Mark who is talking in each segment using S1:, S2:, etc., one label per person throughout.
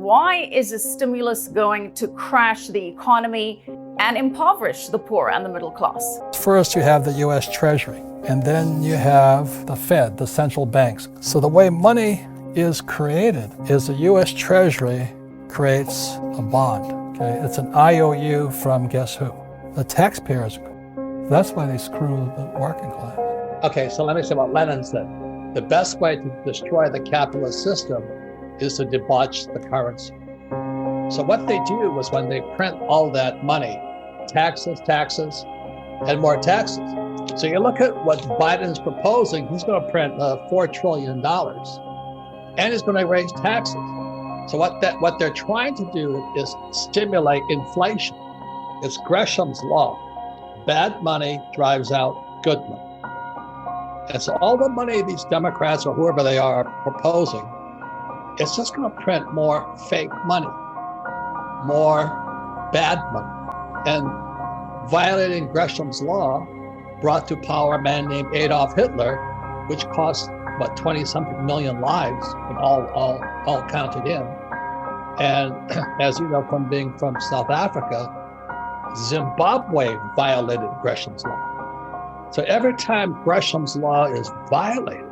S1: Why is this stimulus going to crash the economy and impoverish the poor and the middle class?
S2: First, you have the U.S. Treasury, and then you have the Fed, the central banks. So the way money is created is the U.S. Treasury creates a bond. Okay? It's an IOU from guess who? The taxpayers. That's why they screw the working class.
S3: Okay, so let me say what Lenin said. The best way to destroy the capitalist system is to debauch the currency. So what they do was when they print all that money, taxes, and more taxes. So you look at what Biden's proposing, he's going to print $4 trillion and he's going to raise taxes. So what they're trying to do is stimulate inflation. It's Gresham's law. Bad money drives out good money. And so all the money these Democrats or whoever they are proposing, it's just going to print more fake money, more bad money. And violating Gresham's law brought to power a man named Adolf Hitler, which cost, 20-something million lives, and all counted in. And as you know from being from South Africa, Zimbabwe violated Gresham's law. So every time Gresham's law is violated,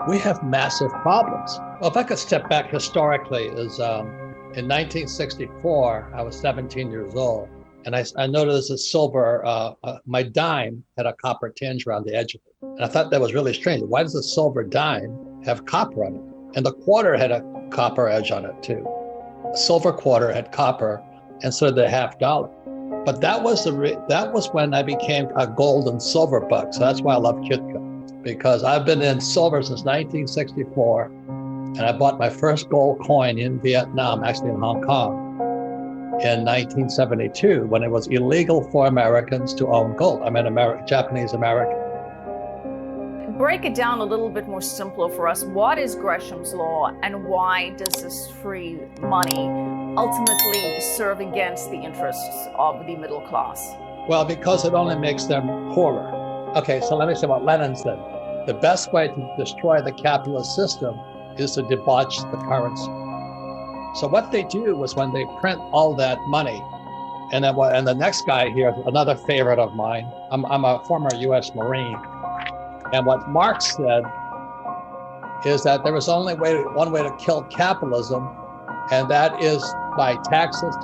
S3: we have massive problems. Well, if I could step back historically, is in 1964, I was 17 years old, and I noticed a silver, my dime had a copper tinge around the edge of it. And I thought that was really strange. Why does a silver dime have copper on it? And the quarter had a copper edge on it too. A silver quarter had copper, and so did the half dollar. But that was when I became a gold and silver buck. So that's why I love Kitco, because I've been in silver since 1964, and I bought my first gold coin in Vietnam, actually in Hong Kong, in 1972, when it was illegal for Americans to own gold. I'm an Japanese American.
S1: Break it down a little bit more simpler for us. What is Gresham's law, and why does this free money ultimately serve against the interests of the middle class?
S3: Well, because it only makes them poorer. Okay, so let me say what Lenin said. The best way to destroy the capitalist system is to debauch the currency. So what they do was when they print all that money, and the next guy here, another favorite of mine, I'm a former US Marine, and what Marx said is that there was only one way to kill capitalism, and that is by taxes,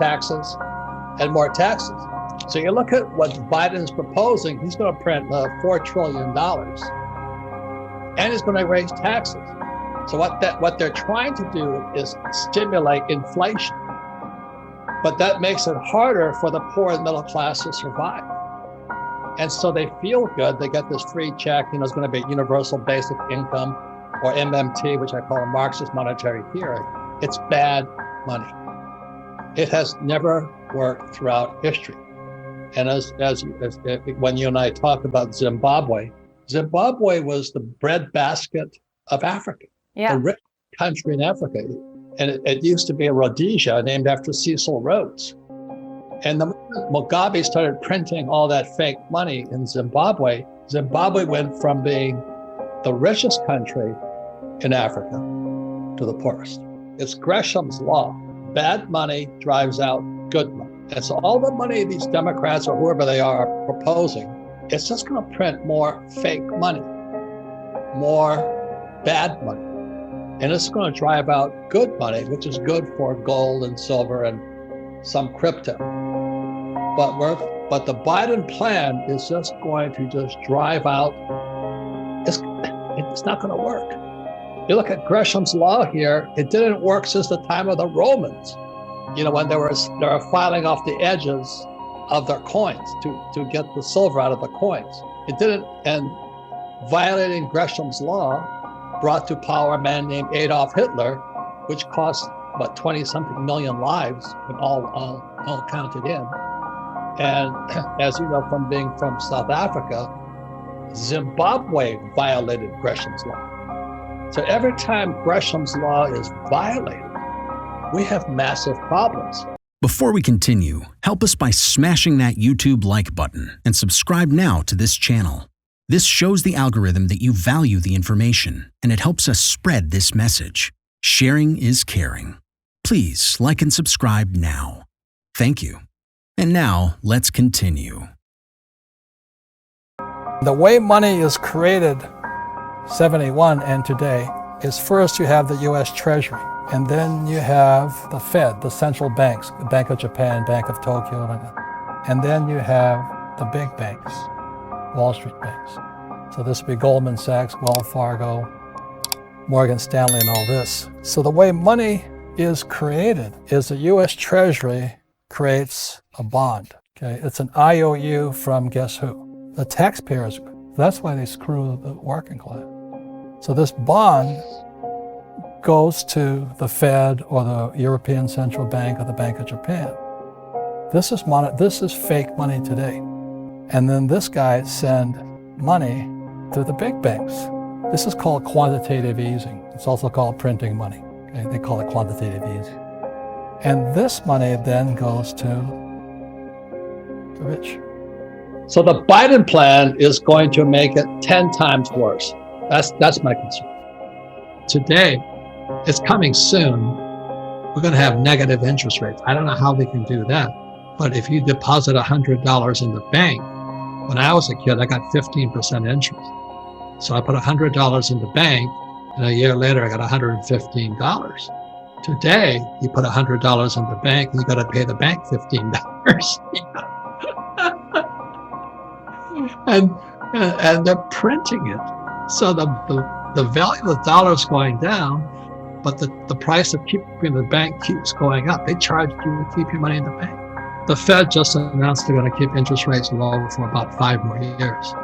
S3: and more taxes. So you look at what Biden's proposing, he's going to print $4 trillion, and he's going to raise taxes. So what they're trying to do is stimulate inflation, but that makes it harder for the poor and middle class to survive. And so they feel good. They get this free check, it's going to be universal basic income, or MMT, which I call a Marxist monetary theory. It's bad money. It has never worked throughout history. And as when you and I talk about Zimbabwe was the breadbasket of Africa, a rich country in Africa. And it used to be a Rhodesia named after Cecil Rhodes. And the moment Mugabe started printing all that fake money in Zimbabwe went from being the richest country in Africa to the poorest. It's Gresham's law. Bad money drives out good money. And so all the money these Democrats or whoever they are proposing, it's just going to print more fake money, more bad money. And it's going to drive out good money, which is good for gold and silver and some crypto. But the Biden plan is just going to drive out, it's not going to work. You look at Gresham's law here, it didn't work since the time of the Romans. When they were filing off the edges of their coins to get the silver out of the coins. It didn't, and violating Gresham's law brought to power a man named Adolf Hitler, which cost, 20-something million lives, and all counted in. And as you know from being from South Africa, Zimbabwe violated Gresham's law. So every time Gresham's law is violated, we have massive problems.
S4: Before we continue, help us by smashing that YouTube like button and subscribe now to this channel. This shows the algorithm that you value the information, and it helps us spread this message. Sharing is caring. Please like and subscribe now. Thank you. And now, let's continue.
S2: The way money is created 71 and today is first you have the US Treasury, and then you have the Fed, the central banks, the Bank of Japan, Bank of Tokyo, and then you have the big banks, Wall Street banks. So this would be Goldman Sachs, Wells Fargo, Morgan Stanley, and all this. So the way money is created is the US Treasury creates a bond. Okay, it's an IOU from guess who? The taxpayers. That's why they screw the working class. So this bond goes to the Fed or the European Central Bank or the Bank of Japan. This is fake money today. And then this guy send money to the big banks. This is called quantitative easing. It's also called printing money. Okay? They call it quantitative easing. And this money then goes to the rich.
S3: So the Biden plan is going to make it 10 times worse. That's my concern. Today, it's coming soon. We're going to have negative interest rates. I don't know how they can do that. But if you deposit $100 in the bank, when I was a kid, I got 15% interest. So I put $100 in the bank, and a year later, I got $115. Today, you put $100 in the bank, and you got to pay the bank $15. and they're printing it. So the value of the dollar is going down, but the price of keeping the bank keeps going up. They charge you to keep your money in the bank. The Fed just announced they're going to keep interest rates low for about 5 more years.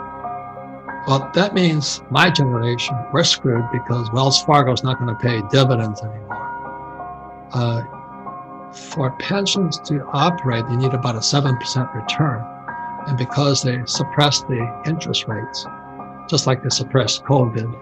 S3: Well, that means my generation, we're screwed because Wells Fargo is not going to pay dividends anymore. For pensions to operate, they need about a 7% return. And because they suppress the interest rates, just like they suppressed COVID,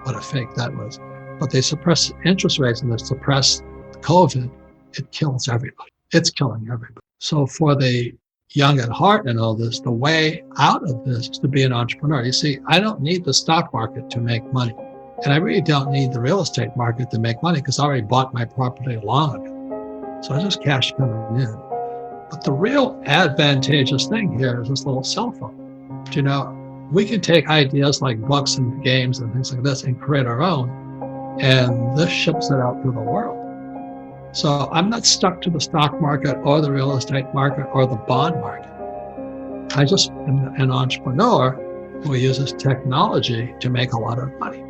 S3: what a fake that was, but they suppress interest rates and they suppress COVID, it kills everybody. It's killing everybody. So for the young at heart and all this, the way out of this is to be an entrepreneur. You see, I don't need the stock market to make money. And I really don't need the real estate market to make money because I already bought my property long ago. So I just cash coming in. But the real advantageous thing here is this little cell phone. You know, we can take ideas like books and games and things like this and create our own, and this ships it out to the world. So I'm not stuck to the stock market or the real estate market or the bond market. I just am an entrepreneur who uses technology to make a lot of money.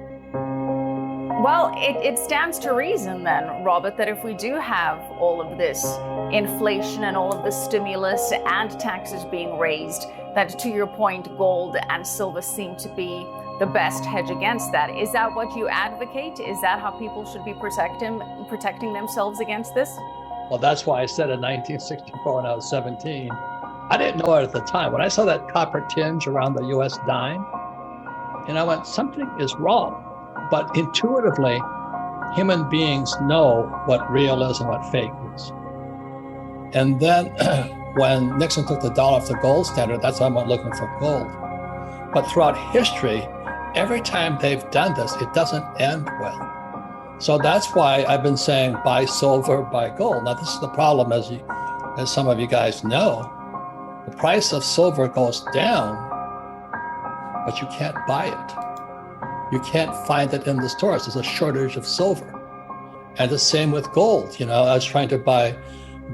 S1: Well, it stands to reason then, Robert, that if we do have all of this inflation and all of this stimulus and taxes being raised, that to your point, gold and silver seem to be the best hedge against that. Is that what you advocate? Is that how people should be protecting themselves against this?
S3: Well, that's why I said in 1964 when I was 17, I didn't know it at the time. When I saw that copper tinge around the US dime, and I went, something is wrong. But intuitively, human beings know what real is and what fake is. And then when Nixon took the dollar off the gold standard, that's why I went looking for gold. But throughout history, every time they've done this, it doesn't end well. So that's why I've been saying buy silver, buy gold. Now, this is the problem, as some of you guys know. The price of silver goes down, but you can't buy it. You can't find it in the stores. There's a shortage of silver. And the same with gold. You know, I was trying to buy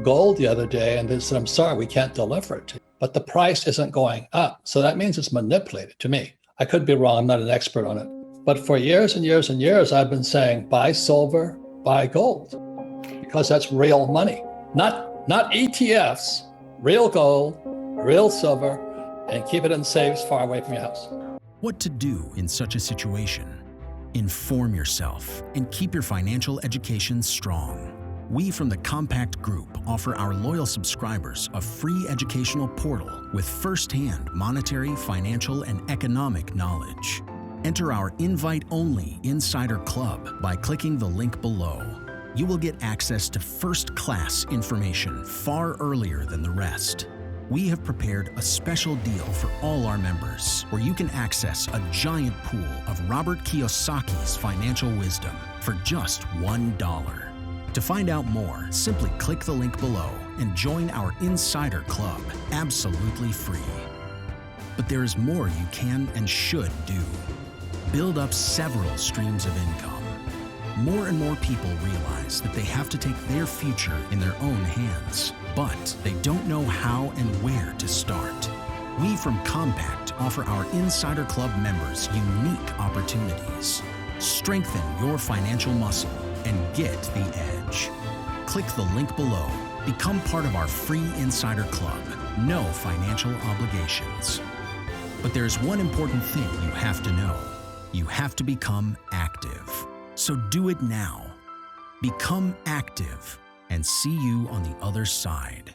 S3: gold the other day and they said, I'm sorry, we can't deliver it to you. But the price isn't going up. So that means it's manipulated to me. I could be wrong. I'm not an expert on it. But for years and years and years, I've been saying, buy silver, buy gold, because that's real money, not ETFs, real gold, real silver, and keep it in safes far away from your house.
S4: What to do in such a situation? Inform yourself and keep your financial education strong. We from the Compact Group offer our loyal subscribers a free educational portal with first-hand monetary, financial, and economic knowledge. Enter our invite-only Insider Club by clicking the link below. You will get access to first-class information far earlier than the rest. We have prepared a special deal for all our members where you can access a giant pool of Robert Kiyosaki's financial wisdom for just $1. To find out more, simply click the link below and join our Insider Club, absolutely free. But there is more you can and should do. Build up several streams of income. More and more people realize that they have to take their future in their own hands, but they don't know how and where to start. We from Compact offer our Insider Club members unique opportunities. Strengthen your financial muscle and get the edge. Click the link below. Become part of our free Insider Club. No financial obligations. But there's one important thing you have to know. You have to become active. So do it now. Become active and see you on the other side.